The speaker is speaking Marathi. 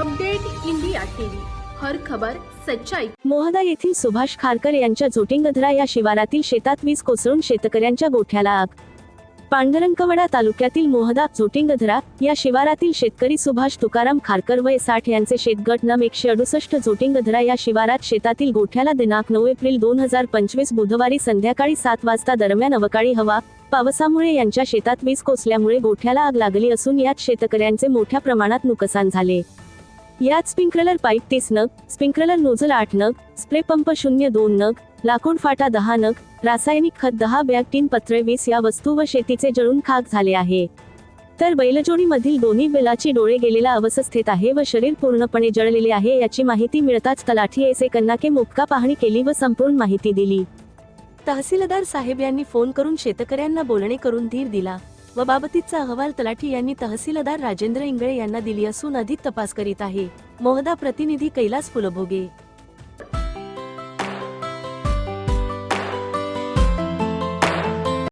अपडेट इंडिया टीव्ही, हर खबर सच्चाई। मोहदा येथील सुभाष खारकर यांच्या जोटिंगधरा या शिवारातील शेतात वीज कोसळून शेतकऱ्यांच्या गोठ्याला आग। पांढरकवडा तालुक्यातील मोहदा जोटिंगधरा या शिवारातील शेतकरी सुभाष तुकाराम खारकर वय 60 यांचे शेतगट नं 168 जोटिंगधरा या शिवारात शेतातील गोठ्याला दिनांक 9 एप्रिल 2025 बुधवारी संध्याकाळी 7 वाजता दरम्यान अवकाळी हवा पावसामुळे यांच्या शेतात वीज कोसळल्यामुळे गोठ्याला आग लागली असून यात शेतकऱ्यांचे मोठ्या प्रमाणात नुकसान झाले। यात स्प्रिंकलर पाईप 30 नग, स्प्रिंकलर नोझल 8 नग, स्प्रे पंप 02 नग, लाकूड फाटा 10 नग, रासायनिक खत 10 बॅग, 3 पत्रे 20 या वस्तू व शेतीचे जळून खाक झाले आहे। तर बैलजोडीमधील दोन्ही बैलाची डोळे गेलेल्या अवस्थेत आहे व शरीर पूर्णपणे जळलेले आहे। याची माहिती मिळताच तलाठी एस ए कन्नाके मोक्का पाहणी केली व संपूर्ण माहिती दिली। तहसीलदार साहेब यांनी फोन करून शेतकऱ्यांना बोलणे करून धीर दिला व बाबतीचा अहवाल तलाठी यांनी तहसीलदार राजेंद्र इंगळे यांना दिली असून अधिक तपास करीत आहे। मोहदा प्रतिनिधी कैलास फुलभोगे।